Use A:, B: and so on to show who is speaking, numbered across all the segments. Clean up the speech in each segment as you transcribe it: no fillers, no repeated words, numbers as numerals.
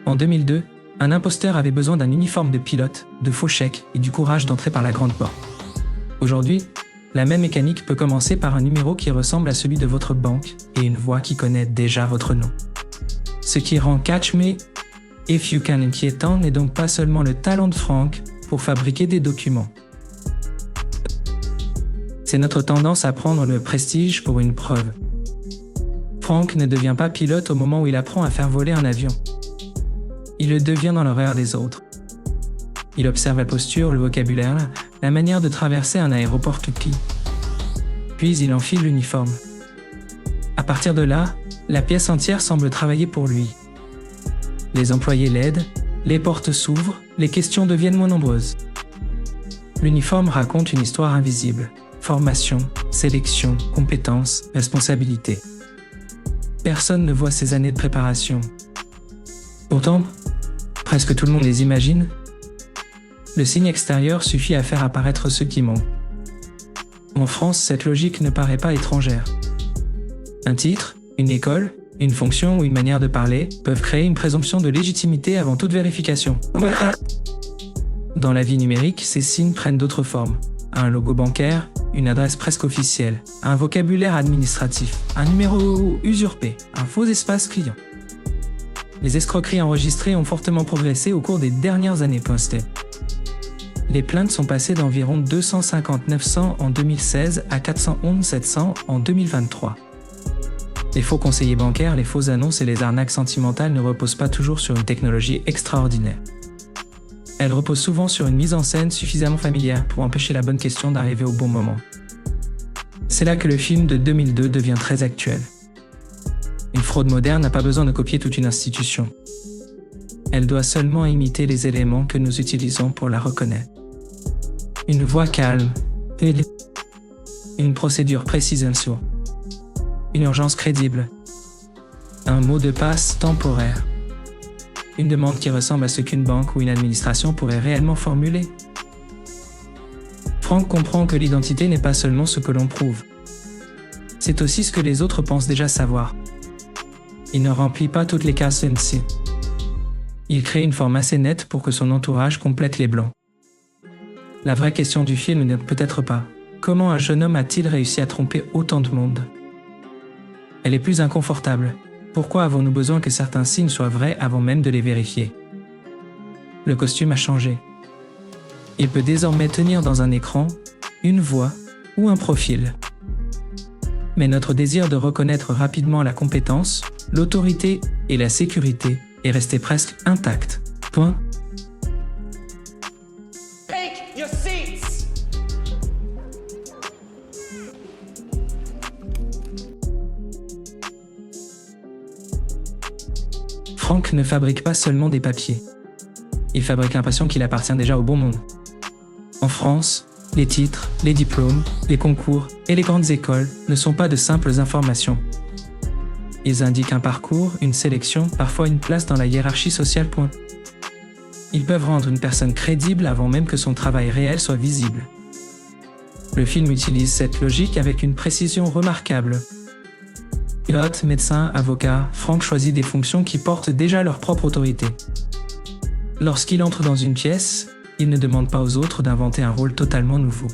A: En 2002, un imposteur avait besoin d'un uniforme de pilote, de faux chèques et du courage d'entrer par la grande porte. Aujourd'hui, la même mécanique peut commencer par un numéro qui ressemble à celui de votre banque et une voix qui connaît déjà votre nom. Ce qui rend Catch Me If You Can inquiétant n'est donc pas seulement le talent de Frank pour fabriquer des documents. C'est notre tendance à prendre le prestige pour une preuve. Frank ne devient pas pilote au moment où il apprend à faire voler un avion. Il le devient dans l'horaire des autres. Il observe la posture, le vocabulaire, la manière de traverser un aéroport tout-petit. Puis il enfile l'uniforme. À partir de là, la pièce entière semble travailler pour lui. Les employés l'aident, les portes s'ouvrent, les questions deviennent moins nombreuses. L'uniforme raconte une histoire invisible. Formation, sélection, compétences, responsabilité. Personne ne voit ces années de préparation. Pourtant, presque tout le monde les imagine. Le signe extérieur suffit à faire apparaître ceux qui manquent. En France, cette logique ne paraît pas étrangère. Un titre, une école, une fonction ou une manière de parler peuvent créer une présomption de légitimité avant toute vérification. Dans la vie numérique, ces signes prennent d'autres formes. Un logo bancaire, une adresse presque officielle, un vocabulaire administratif, un numéro usurpé, un faux espace client. Les escroqueries enregistrées ont fortement progressé au cours des dernières années. Les plaintes sont passées d'environ 250 900 en 2016 à 411 700 en 2023. Les faux conseillers bancaires, les fausses annonces et les arnaques sentimentales ne reposent pas toujours sur une technologie extraordinaire. Elles reposent souvent sur une mise en scène suffisamment familière pour empêcher la bonne question d'arriver au bon moment. C'est là que le film de 2002 devient très actuel. Une fraude moderne n'a pas besoin de copier toute une institution. Elle doit seulement imiter les éléments que nous utilisons pour la reconnaître. Une voix calme, une procédure précise et sûre, une urgence crédible, un mot de passe temporaire, une demande qui ressemble à ce qu'une banque ou une administration pourrait réellement formuler. Frank comprend que l'identité n'est pas seulement ce que l'on prouve. C'est aussi ce que les autres pensent déjà savoir. Il ne remplit pas toutes les cases ainsi. Il crée une forme assez nette pour que son entourage complète les blancs. La vraie question du film n'est peut-être pas « Comment un jeune homme a-t-il réussi à tromper autant de monde ?» Elle est plus inconfortable. Pourquoi avons-nous besoin que certains signes soient vrais avant même de les vérifier? Le costume a changé. Il peut désormais tenir dans un écran, une voix ou un profil. Mais notre désir de reconnaître rapidement la compétence, l'autorité et la sécurité est resté presque intact. Point.
B: Take your seats.
A: Frank ne fabrique pas seulement des papiers. Il fabrique l'impression qu'il appartient déjà au bon monde. En France, les titres, les diplômes, les concours et les grandes écoles ne sont pas de simples informations. Ils indiquent un parcours, une sélection, parfois une place dans la hiérarchie sociale. Ils peuvent rendre une personne crédible avant même que son travail réel soit visible. Le film utilise cette logique avec une précision remarquable. Pilote, médecin, avocat, Frank choisit des fonctions qui portent déjà leur propre autorité. Lorsqu'il entre dans une pièce, il ne demande pas aux autres d'inventer un rôle totalement nouveau.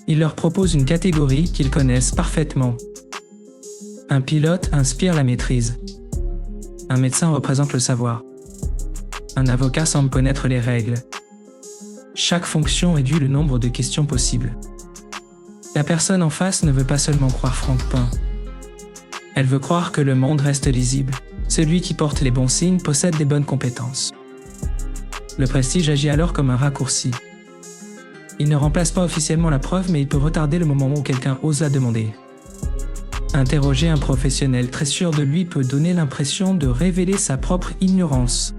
A: Il leur propose une catégorie qu'ils connaissent parfaitement. Un pilote inspire la maîtrise. Un médecin représente le savoir. Un avocat semble connaître les règles. Chaque fonction réduit le nombre de questions possibles. La personne en face ne veut pas seulement croire Frank Pain. Elle veut croire que le monde reste lisible. Celui qui porte les bons signes possède des bonnes compétences. Le prestige agit alors comme un raccourci. Il ne remplace pas officiellement la preuve, mais il peut retarder le moment où quelqu'un ose la demander. Interroger un professionnel très sûr de lui peut donner l'impression de révéler sa propre ignorance.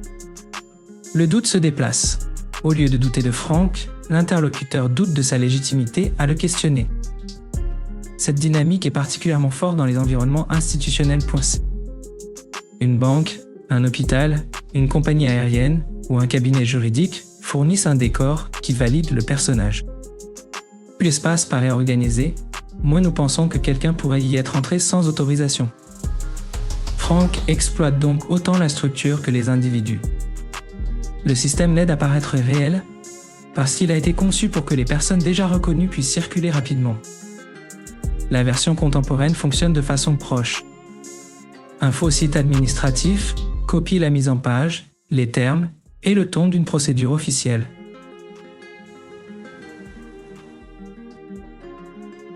A: Le doute se déplace. Au lieu de douter de Frank, l'interlocuteur doute de sa légitimité à le questionner. Cette dynamique est particulièrement forte dans les environnements institutionnels. Une banque, un hôpital, une compagnie aérienne ou un cabinet juridique fournissent un décor qui valide le personnage. Plus l'espace paraît organisé, moins nous pensons que quelqu'un pourrait y être entré sans autorisation. Frank exploite donc autant la structure que les individus. Le système l'aide à paraître réel parce qu'il a été conçu pour que les personnes déjà reconnues puissent circuler rapidement. La version contemporaine fonctionne de façon proche. Un faux site administratif copie la mise en page, les termes et le ton d'une procédure officielle.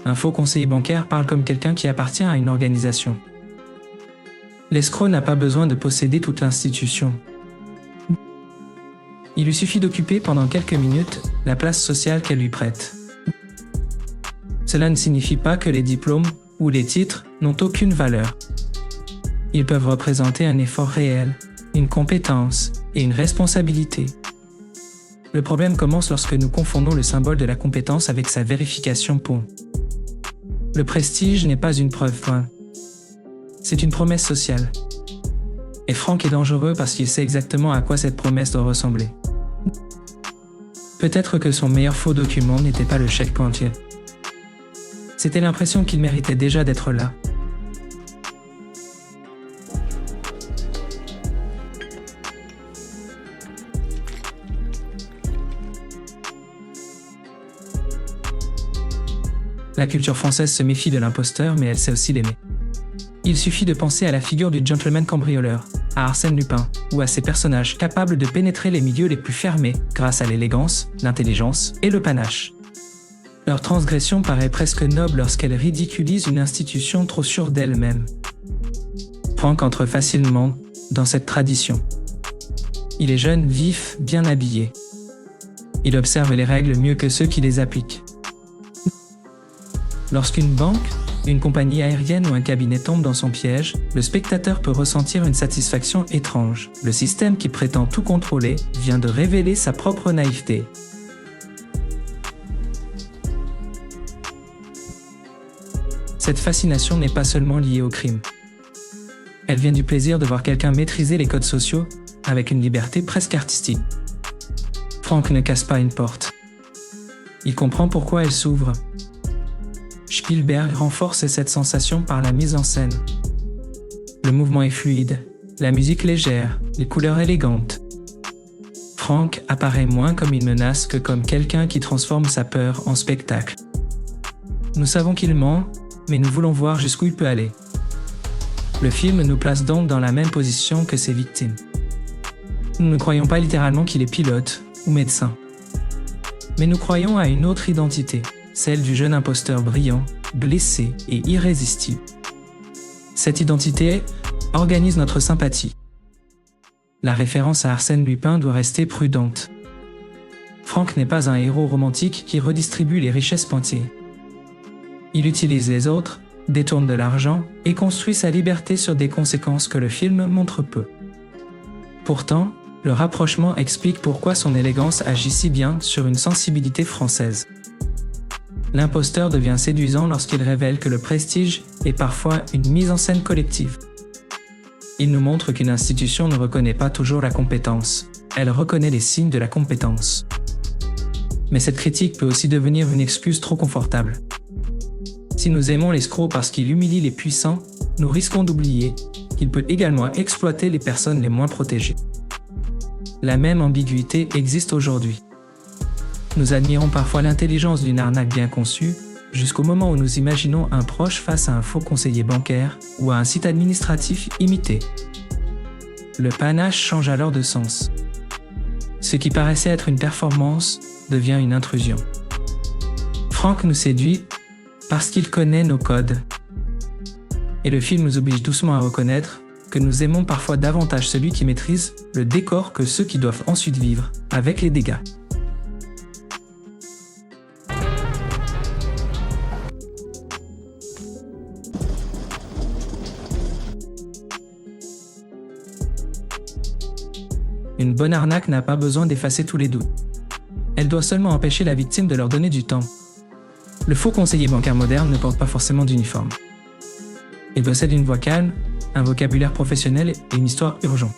A: Un faux conseiller bancaire parle comme quelqu'un qui appartient à une organisation. L'escroc n'a pas besoin de posséder toute l'institution. Il lui suffit d'occuper pendant quelques minutes la place sociale qu'elle lui prête. Cela ne signifie pas que les diplômes ou les titres n'ont aucune valeur. Ils peuvent représenter un effort réel, une compétence et une responsabilité. Le problème commence lorsque nous confondons le symbole de la compétence avec sa vérification pont. Le prestige n'est pas une preuve point. C'est une promesse sociale. Et Frank est dangereux parce qu'il sait exactement à quoi cette promesse doit ressembler. Peut-être que son meilleur faux document n'était pas le chèque entier. C'était l'impression qu'il méritait déjà d'être là. La culture française se méfie de l'imposteur, mais elle sait aussi l'aimer. Il suffit de penser à la figure du gentleman cambrioleur, à Arsène Lupin, ou à ces personnages capables de pénétrer les milieux les plus fermés grâce à l'élégance, l'intelligence et le panache. Leur transgression paraît presque noble lorsqu'elle ridiculise une institution trop sûre d'elle-même. Frank entre facilement dans cette tradition. Il est jeune, vif, bien habillé. Il observe les règles mieux que ceux qui les appliquent. Lorsqu'une banque, une compagnie aérienne ou un cabinet tombe dans son piège, le spectateur peut ressentir une satisfaction étrange. Le système qui prétend tout contrôler vient de révéler sa propre naïveté. Cette fascination n'est pas seulement liée au crime. Elle vient du plaisir de voir quelqu'un maîtriser les codes sociaux avec une liberté presque artistique. Frank ne casse pas une porte. Il comprend pourquoi elle s'ouvre. Spielberg renforce cette sensation par la mise en scène. Le mouvement est fluide, la musique légère, les couleurs élégantes. Frank apparaît moins comme une menace que comme quelqu'un qui transforme sa peur en spectacle. Nous savons qu'il ment, mais nous voulons voir jusqu'où il peut aller. Le film nous place donc dans la même position que ses victimes. Nous ne croyons pas littéralement qu'il est pilote ou médecin. Mais nous croyons à une autre identité, celle du jeune imposteur brillant, blessé et irrésistible. Cette identité organise notre sympathie. La référence à Arsène Lupin doit rester prudente. Frank n'est pas un héros romantique qui redistribue les richesses pointillées. Il utilise les autres, détourne de l'argent et construit sa liberté sur des conséquences que le film montre peu. Pourtant, le rapprochement explique pourquoi son élégance agit si bien sur une sensibilité française. L'imposteur devient séduisant lorsqu'il révèle que le prestige est parfois une mise en scène collective. Il nous montre qu'une institution ne reconnaît pas toujours la compétence, elle reconnaît les signes de la compétence. Mais cette critique peut aussi devenir une excuse trop confortable. Si nous aimons l'escroc parce qu'il humilie les puissants, nous risquons d'oublier qu'il peut également exploiter les personnes les moins protégées. La même ambiguïté existe aujourd'hui. Nous admirons parfois l'intelligence d'une arnaque bien conçue, jusqu'au moment où nous imaginons un proche face à un faux conseiller bancaire ou à un site administratif imité. Le panache change alors de sens. Ce qui paraissait être une performance devient une intrusion. Frank nous séduit parce qu'il connaît nos codes. Et le film nous oblige doucement à reconnaître que nous aimons parfois davantage celui qui maîtrise le décor que ceux qui doivent ensuite vivre avec les dégâts. Une bonne arnaque n'a pas besoin d'effacer tous les doutes. Elle doit seulement empêcher la victime de leur donner du temps. Le faux conseiller bancaire moderne ne porte pas forcément d'uniforme. Il possède une voix calme, un vocabulaire professionnel et une histoire urgente.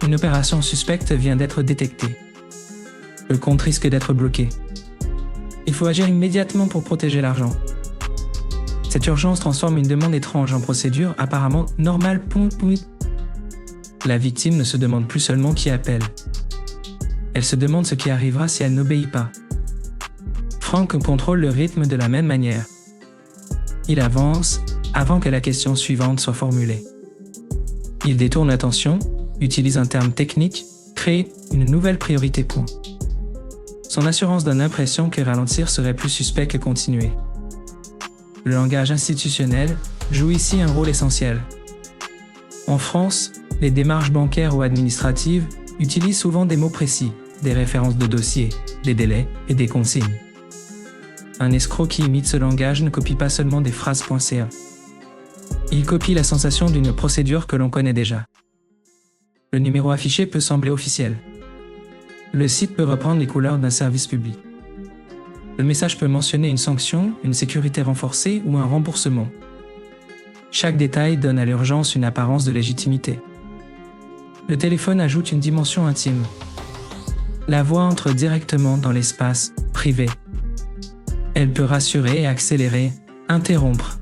A: Une opération suspecte vient d'être détectée. Le compte risque d'être bloqué. Il faut agir immédiatement pour protéger l'argent. Cette urgence transforme une demande étrange en procédure apparemment normale. La victime ne se demande plus seulement qui appelle. Elle se demande ce qui arrivera si elle n'obéit pas. Frank contrôle le rythme de la même manière. Il avance avant que la question suivante soit formulée. Il détourne l'attention, utilise un terme technique, crée une nouvelle priorité. Son assurance donne l'impression que ralentir serait plus suspect que continuer. Le langage institutionnel joue ici un rôle essentiel. En France, les démarches bancaires ou administratives utilisent souvent des mots précis, des références de dossiers, des délais et des consignes. Un escroc qui imite ce langage ne copie pas seulement des phrases .ca. Il copie la sensation d'une procédure que l'on connaît déjà. Le numéro affiché peut sembler officiel. Le site peut reprendre les couleurs d'un service public. Le message peut mentionner une sanction, une sécurité renforcée ou un remboursement. Chaque détail donne à l'urgence une apparence de légitimité. Le téléphone ajoute une dimension intime. La voix entre directement dans l'espace privé. Elle peut rassurer et accélérer, interrompre.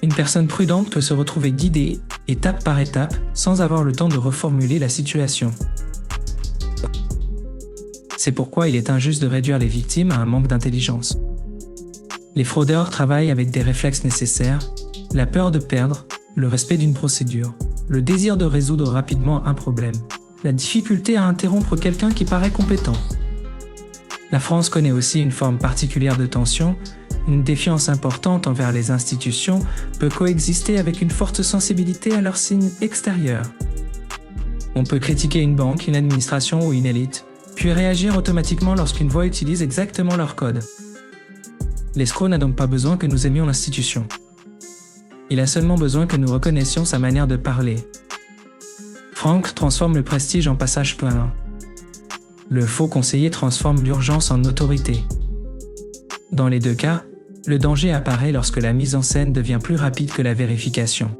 A: Une personne prudente peut se retrouver guidée, étape par étape, sans avoir le temps de reformuler la situation. C'est pourquoi il est injuste de réduire les victimes à un manque d'intelligence. Les fraudeurs travaillent avec des réflexes nécessaires, la peur de perdre, le respect d'une procédure, le désir de résoudre rapidement un problème, la difficulté à interrompre quelqu'un qui paraît compétent. La France connaît aussi une forme particulière de tension, une défiance importante envers les institutions peut coexister avec une forte sensibilité à leurs signes extérieurs. On peut critiquer une banque, une administration ou une élite, puis réagir automatiquement lorsqu'une voix utilise exactement leur code. L'escroc n'a donc pas besoin que nous aimions l'institution. Il a seulement besoin que nous reconnaissions sa manière de parler. Frank transforme le prestige en passage plein. Le faux conseiller transforme l'urgence en autorité. Dans les deux cas, le danger apparaît lorsque la mise en scène devient plus rapide que la vérification.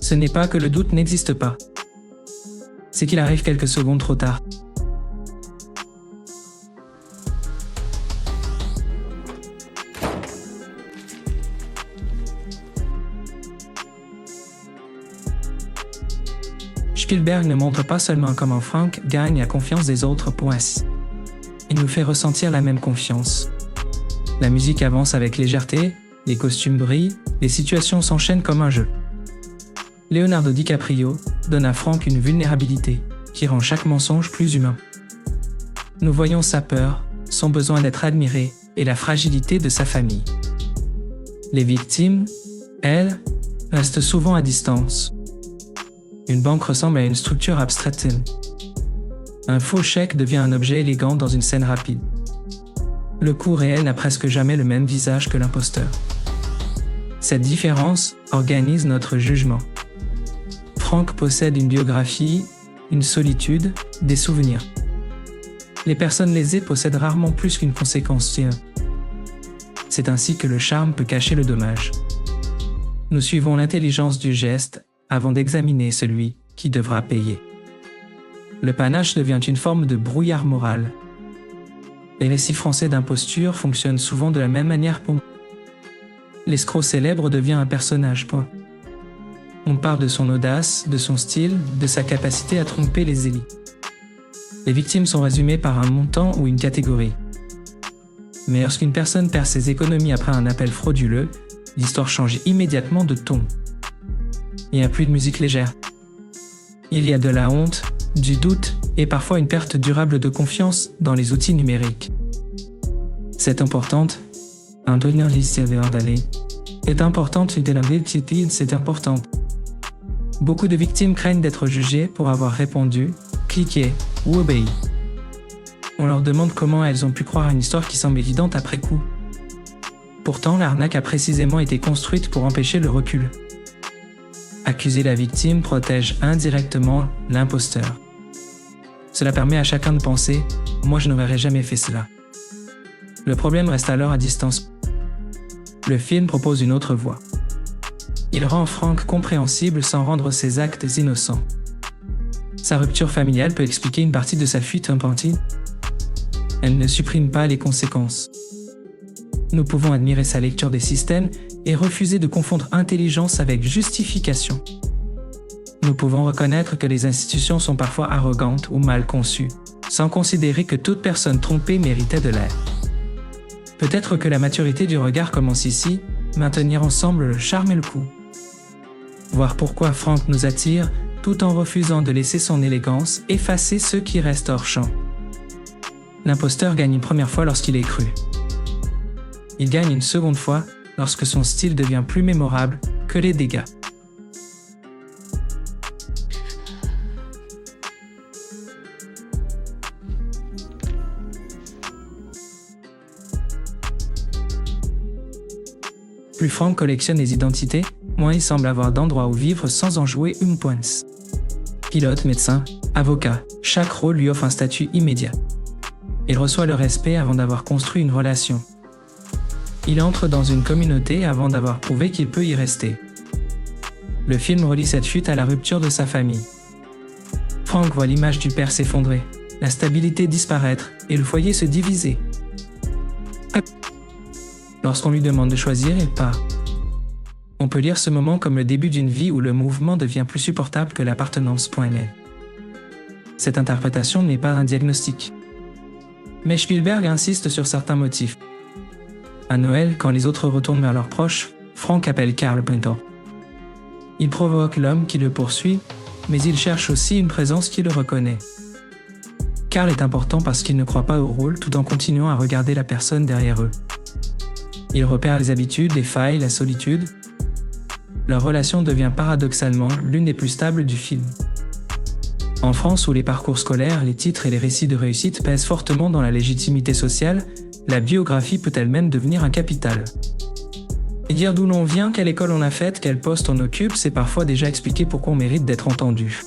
A: Ce n'est pas que le doute n'existe pas. C'est qu'il arrive quelques secondes trop tard. Spielberg ne montre pas seulement comment Frank gagne la confiance des autres. Il nous fait ressentir la même confiance. La musique avance avec légèreté, les costumes brillent, les situations s'enchaînent comme un jeu. Leonardo DiCaprio donne à Frank une vulnérabilité qui rend chaque mensonge plus humain. Nous voyons sa peur, son besoin d'être admiré et la fragilité de sa famille. Les victimes, elles, restent souvent à distance. Une banque ressemble à une structure abstraite. Un faux chèque devient un objet élégant dans une scène rapide. Le coup réel n'a presque jamais le même visage que l'imposteur. Cette différence organise notre jugement. Frank possède une biographie, une solitude, des souvenirs. Les personnes lésées possèdent rarement plus qu'une conséquence. C'est ainsi que le charme peut cacher le dommage. Nous suivons l'intelligence du geste avant d'examiner celui qui devra payer. Le panache devient une forme de brouillard moral. Les récits français d'imposture fonctionnent souvent de la même manière. L'escroc célèbre devient un personnage. On parle de son audace, de son style, de sa capacité à tromper les élites. Les victimes sont résumées par un montant ou une catégorie. Mais lorsqu'une personne perd ses économies après un appel frauduleux, l'histoire change immédiatement de ton. Il n'y a plus de musique légère. Il y a de la honte, du doute et parfois une perte durable de confiance dans les outils numériques. C'est importante. C'est important. Beaucoup de victimes craignent d'être jugées pour avoir répondu, cliqué ou obéi. On leur demande comment elles ont pu croire à une histoire qui semble évidente après coup. Pourtant, l'arnaque a précisément été construite pour empêcher le recul. Accuser la victime protège indirectement l'imposteur. Cela permet à chacun de penser « moi je n'aurais jamais fait cela ». Le problème reste alors à distance. Le film propose une autre voie. Il rend Frank compréhensible sans rendre ses actes innocents. Sa rupture familiale peut expliquer une partie de sa fuite infantile. Elle ne supprime pas les conséquences. Nous pouvons admirer sa lecture des systèmes et refuser de confondre intelligence avec justification. Nous pouvons reconnaître que les institutions sont parfois arrogantes ou mal conçues, sans considérer que toute personne trompée méritait de l'aide. Peut-être que la maturité du regard commence ici, maintenir ensemble le charme et le coup. Voir pourquoi Frank nous attire, tout en refusant de laisser son élégance effacer ceux qui restent hors champ. L'imposteur gagne une première fois lorsqu'il est cru. Il gagne une seconde fois lorsque son style devient plus mémorable que les dégâts. Plus Frank collectionne les identités, moins il semble avoir d'endroits où vivre sans en jouer une pointe. Pilote, médecin, avocat, chaque rôle lui offre un statut immédiat. Il reçoit le respect avant d'avoir construit une relation. Il entre dans une communauté avant d'avoir prouvé qu'il peut y rester. Le film relie cette chute à la rupture de sa famille. Frank voit l'image du père s'effondrer, la stabilité disparaître et le foyer se diviser. Lorsqu'on lui demande de choisir, il part. On peut lire ce moment comme le début d'une vie où le mouvement devient plus supportable que l'appartenance. Cette interprétation n'est pas un diagnostic. Mais Spielberg insiste sur certains motifs. À Noël, quand les autres retournent vers leurs proches, Frank appelle Carl Pinto. Il provoque l'homme qui le poursuit, mais il cherche aussi une présence qui le reconnaît. Carl est important parce qu'il ne croit pas au rôle tout en continuant à regarder la personne derrière eux. Il repère les habitudes, les failles, la solitude. Leur relation devient paradoxalement l'une des plus stables du film. En France, où les parcours scolaires, les titres et les récits de réussite pèsent fortement dans la légitimité sociale, la biographie peut elle-même devenir un capital. Et dire d'où l'on vient, quelle école on a faite, quel poste on occupe, c'est parfois déjà expliquer pourquoi on mérite d'être entendu.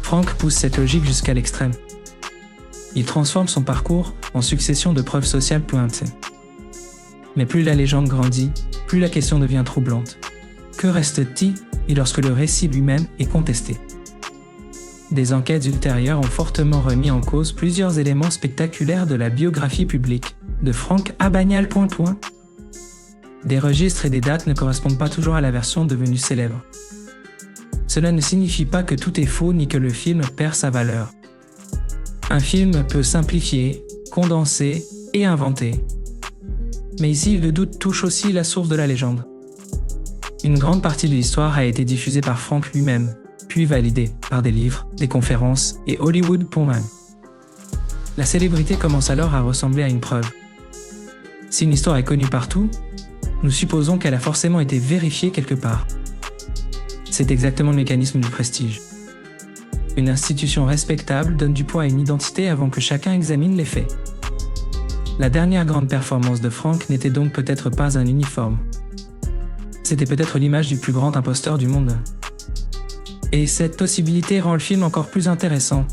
A: Frank pousse cette logique jusqu'à l'extrême. Il transforme son parcours en succession de preuves sociales pointées. Mais plus la légende grandit, plus la question devient troublante. Que reste-t-il lorsque le récit lui-même est contesté? Des enquêtes ultérieures ont fortement remis en cause plusieurs éléments spectaculaires de la biographie publique de Frank Abagnale. Des registres et des dates ne correspondent pas toujours à la version devenue célèbre. Cela ne signifie pas que tout est faux ni que le film perd sa valeur. Un film peut simplifier, condenser et inventer. Mais ici, le doute touche aussi la source de la légende. Une grande partie de l'histoire a été diffusée par Frank lui-même, puis validée par des livres, des conférences et Hollywood. La célébrité commence alors à ressembler à une preuve. Si une histoire est connue partout, nous supposons qu'elle a forcément été vérifiée quelque part. C'est exactement le mécanisme du prestige. Une institution respectable donne du poids à une identité avant que chacun examine les faits. La dernière grande performance de Frank n'était donc peut-être pas un uniforme. C'était peut-être l'image du plus grand imposteur du monde. Et cette possibilité rend le film encore plus intéressant.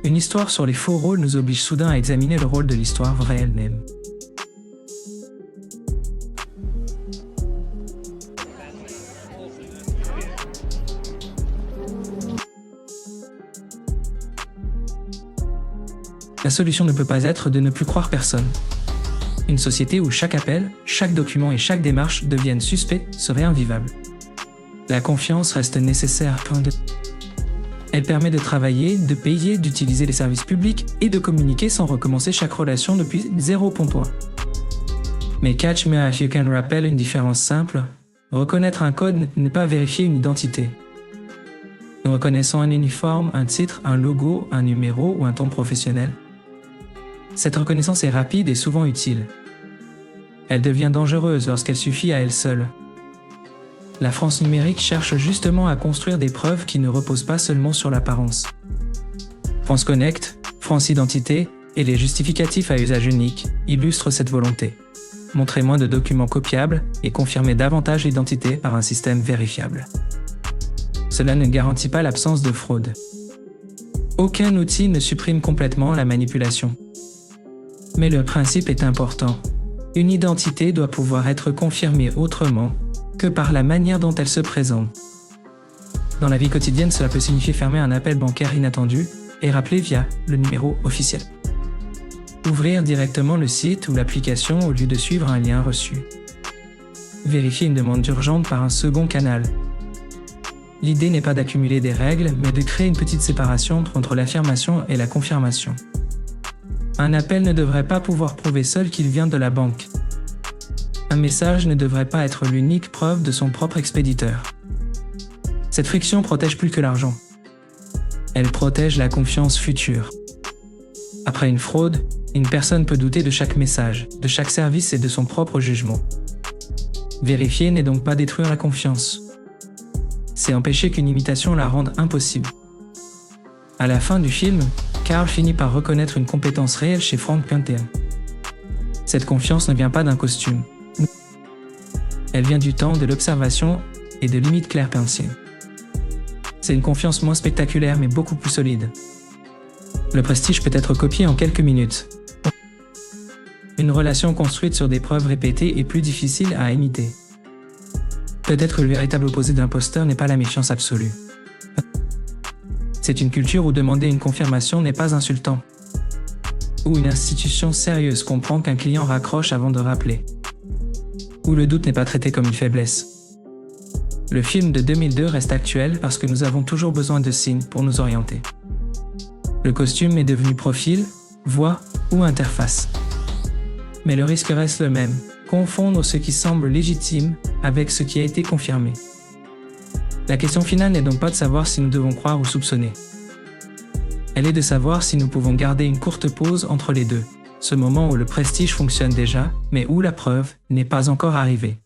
A: Une histoire sur les faux rôles nous oblige soudain à examiner le rôle de l'histoire vraie elle-même. La solution ne peut pas être de ne plus croire personne. Une société où chaque appel, chaque document et chaque démarche deviennent suspects serait invivable. La confiance reste nécessaire. Elle permet de travailler, de payer, d'utiliser les services publics et de communiquer sans recommencer chaque relation depuis 0. Mais Catch Me If You Can rappelle une différence simple. Reconnaître un code n'est pas vérifier une identité. Nous reconnaissons un uniforme, un titre, un logo, un numéro ou un ton professionnel. Cette reconnaissance est rapide et souvent utile. Elle devient dangereuse lorsqu'elle suffit à elle seule. La France numérique cherche justement à construire des preuves qui ne reposent pas seulement sur l'apparence. France Connect, France Identité et les justificatifs à usage unique illustrent cette volonté. Montrer moins de documents copiables et confirmer davantage l'identité par un système vérifiable. Cela ne garantit pas l'absence de fraude. Aucun outil ne supprime complètement la manipulation. Mais le principe est important. Une identité doit pouvoir être confirmée autrement que par la manière dont elle se présente. Dans la vie quotidienne, cela peut signifier fermer un appel bancaire inattendu et rappeler via le numéro officiel. Ouvrir directement le site ou l'application au lieu de suivre un lien reçu. Vérifier une demande urgente par un second canal. L'idée n'est pas d'accumuler des règles, mais de créer une petite séparation entre l'affirmation et la confirmation. Un appel ne devrait pas pouvoir prouver seul qu'il vient de la banque. Un message ne devrait pas être l'unique preuve de son propre expéditeur. Cette friction protège plus que l'argent. Elle protège la confiance future. Après une fraude, une personne peut douter de chaque message, de chaque service et de son propre jugement. Vérifier n'est donc pas détruire la confiance. C'est empêcher qu'une imitation la rende impossible. À la fin du film, Carl finit par reconnaître une compétence réelle chez Frank Quinter. Cette confiance ne vient pas d'un costume. Elle vient du temps, de l'observation et de limites claires pensées. C'est une confiance moins spectaculaire mais beaucoup plus solide. Le prestige peut être copié en quelques minutes. Une relation construite sur des preuves répétées est plus difficile à imiter. Peut-être le véritable opposé de l'imposteur n'est pas la méfiance absolue. C'est une culture où demander une confirmation n'est pas insultant. Où une institution sérieuse comprend qu'un client raccroche avant de rappeler. Où le doute n'est pas traité comme une faiblesse. Le film de 2002 reste actuel parce que nous avons toujours besoin de signes pour nous orienter. Le costume est devenu profil, voix ou interface. Mais le risque reste le même, confondre ce qui semble légitime avec ce qui a été confirmé. La question finale n'est donc pas de savoir si nous devons croire ou soupçonner. Elle est de savoir si nous pouvons garder une courte pause entre les deux, ce moment où le prestige fonctionne déjà, mais où la preuve n'est pas encore arrivée.